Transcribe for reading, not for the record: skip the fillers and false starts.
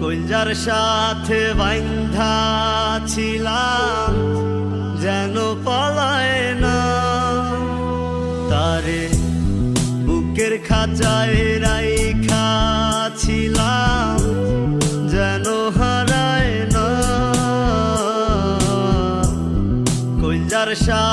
কইলজার সাথে বাইন্ধা ছিলাম যেন পলায় না, তারে বুকের খাঁচায় রাইখা ছিলাম যেন হারায় না। কইলজার সাথে